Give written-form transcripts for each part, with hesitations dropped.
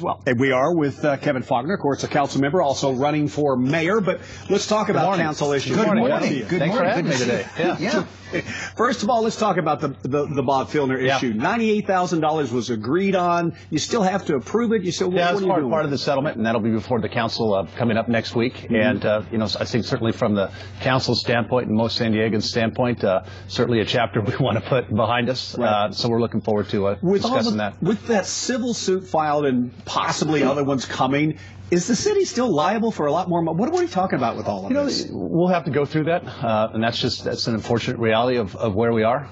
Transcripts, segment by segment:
Well, and we are with Kevin Faulkner, of course, a council member, also running for mayor. But let's talk about council issues. Good morning. Good Thanks for having me today. Yeah. First of all, let's talk about the Bob Filner issue. $98,000 was agreed on. You still have to approve it. You still it's part of the settlement, and that'll be before the council coming up next week. And I think certainly from the council's standpoint and most San Diegans' standpoint, certainly a chapter we want to put behind us. Right. So we're looking forward to discussing that. With that civil suit filed and possibly other ones coming, is the city still liable for a lot more money? What are we talking about with all of this? We'll have to go through that, and that's an unfortunate reality of where we are.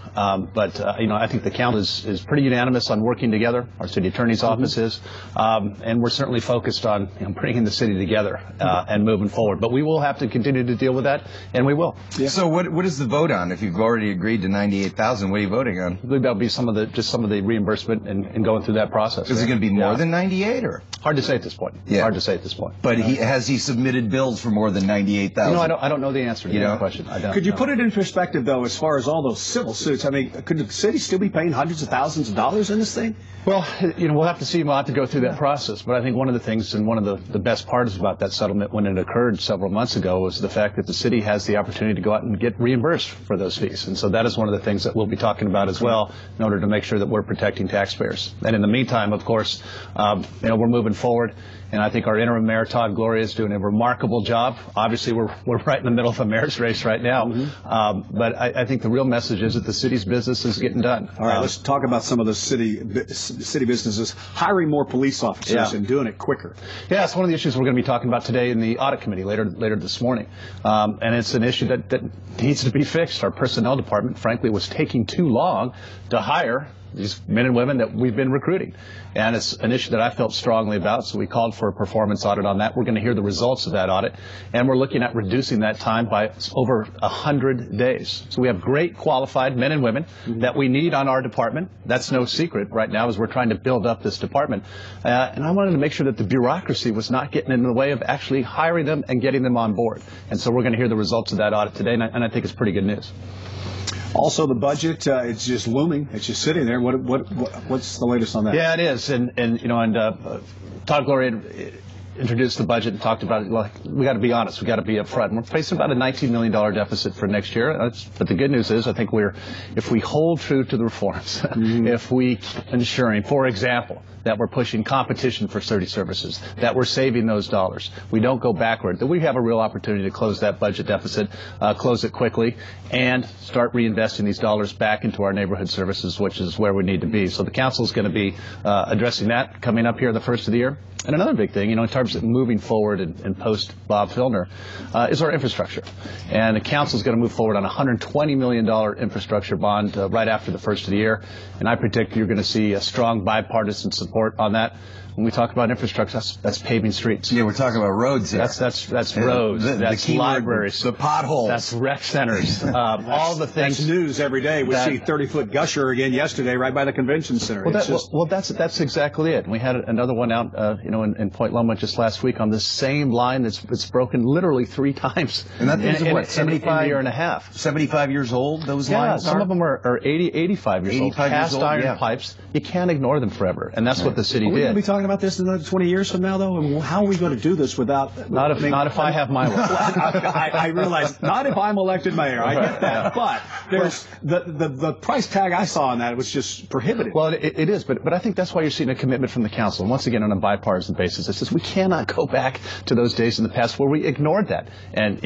But I think the count is pretty unanimous on working together. Our city attorney's office is, and we're certainly focused on bringing the city together and moving forward. But we will have to continue to deal with that, and we will. Yeah. So what is the vote on? If you've already agreed to $98,000, what are you voting on? I believe that'll be some of the reimbursement and going through that process. Is it going to be more than 98 or? Hard to say at this point. Yeah. Hard to say at this point. But has he submitted bills for more than $98,000? I don't know the answer to that question. Could you put it in perspective, though, as far as all those civil suits? I mean, could the city still be paying hundreds of thousands of dollars in this thing? Well, we'll have to see. We'll have to go through that process. But I think one of the things and one of the best parts about that settlement when it occurred several months ago was the fact that the city has the opportunity to go out and get reimbursed for those fees. And so that is one of the things that we'll be talking about as well in order to make sure that we're protecting taxpayers. And in the meantime, of course, we're moving forward. And I think our interim mayor, Todd Gloria, is doing a remarkable job. Obviously, we're right in the middle of a mayor's race right now. But I think the real message is that the city's business is getting done. All right, let's talk about some of the city businesses hiring more police officers and doing it quicker. Yeah, it's one of the issues we're going to be talking about today in the audit committee later this morning. And it's an issue that needs to be fixed. Our personnel department, frankly, was taking too long to hire these men and women that we've been recruiting. And it's an issue that I felt strongly about, so we called for a performance audit on that. We're going to hear the results of that audit, and we're looking at reducing that time by over 100 days. So we have great qualified men and women that we need on our department. That's no secret right now as we're trying to build up this department. And I wanted to make sure that the bureaucracy was not getting in the way of actually hiring them and getting them on board. And so we're going to hear the results of that audit today, and I think it's pretty good news. Also, the budget, it's just looming. It's just sitting there. What's the latest on that? Yeah, it is. And Todd Gloria introduced the budget and talked about it. Like, we got to be honest. We got to be upfront. We're facing about a $19 million deficit for next year. But the good news is, I think if we hold true to the reforms, if we ensuring, for example, that we're pushing competition for city services, that we're saving those dollars, we don't go backward, that we have a real opportunity to close that budget deficit, close it quickly, and start reinvesting these dollars back into our neighborhood services, which is where we need to be. So the council is going to be addressing that coming up here the first of the year. And another big thing, in terms of moving forward and post Bob Filner, is our infrastructure. And the council is going to move forward on a $120 million infrastructure bond right after the first of the year. And I predict you're going to see a strong bipartisan support on that. When we talk about infrastructure, that's paving streets. Yeah, we're talking about roads here. That's roads. That's libraries. The potholes. That's rec centers. All the things. That's news every day. We see 30-foot gusher again yesterday right by the convention center. That's exactly it. We had another one out, in Point Loma just last week on the same line that's broken literally 3 times. And that thing's in 75 a year and a half. 75 years old, those lines some of them are 80, 85 years old. Cast iron pipes. You can't ignore them forever. And that's what the city did. We're going to be talking about this another 20 years from now, though? And how are we going to do this without... Not if I have my way. I realize, not if I'm elected mayor. I get that. But there's the price tag I saw on that, it was just prohibitive. Well, it is, but I think that's why you're seeing a commitment from the council. And once again, on a bipartisan basis, it says we cannot go back to those days in the past where we ignored that and,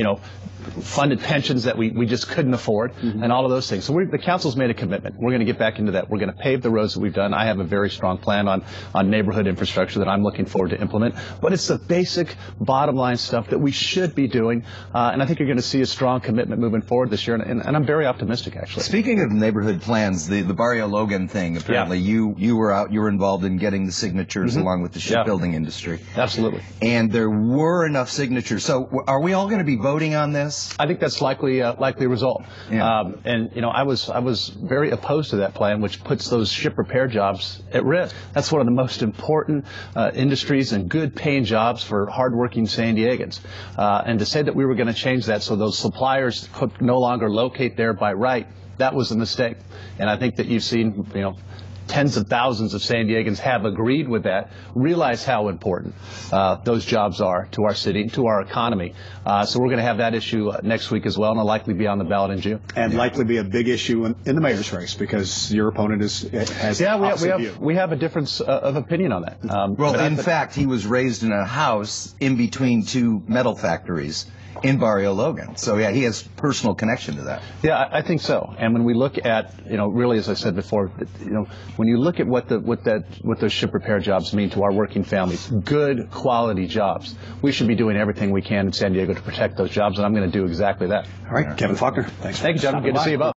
funded pensions that we just couldn't afford and all of those things. So the council's made a commitment. We're going to get back into that. We're going to pave the roads that we've done. I have a very strong plan on neighborhood infrastructure that I'm looking forward to implement. But it's the basic bottom line stuff that we should be doing. And I think you're going to see a strong commitment moving forward this year. And I'm very optimistic, actually. Speaking of neighborhood plans, the Barrio Logan thing, apparently you were involved in getting the signatures along with the shipbuilding industry. Absolutely. And there were enough signatures. So are we all going to be voting on this? I think that's likely result. Yeah. I was very opposed to that plan, which puts those ship repair jobs at risk. That's one of the most important industries and good paying jobs for hardworking San Diegans. And to say that we were going to change that so those suppliers could no longer locate there by right, that was a mistake. And I think that you've seen, tens of thousands of San Diegans have agreed with that, realize how important those jobs are to our city, to our economy. So we're going to have that issue next week as well, and it'll likely be on the ballot in June. And likely be a big issue in the mayor's race, because your opponent has we have a difference of opinion on that. Well, in fact, he was raised in a house in between two metal factories in Barrio Logan. So yeah, he has personal connection to that. Yeah, I think so. And when we look at, really, as I said before, when you look at what those ship repair jobs mean to our working families, good quality jobs, we should be doing everything we can in San Diego to protect those jobs, and I'm going to do exactly that. All right, Kevin Faulkner, thanks. Thank you, gentlemen. Good to see you both.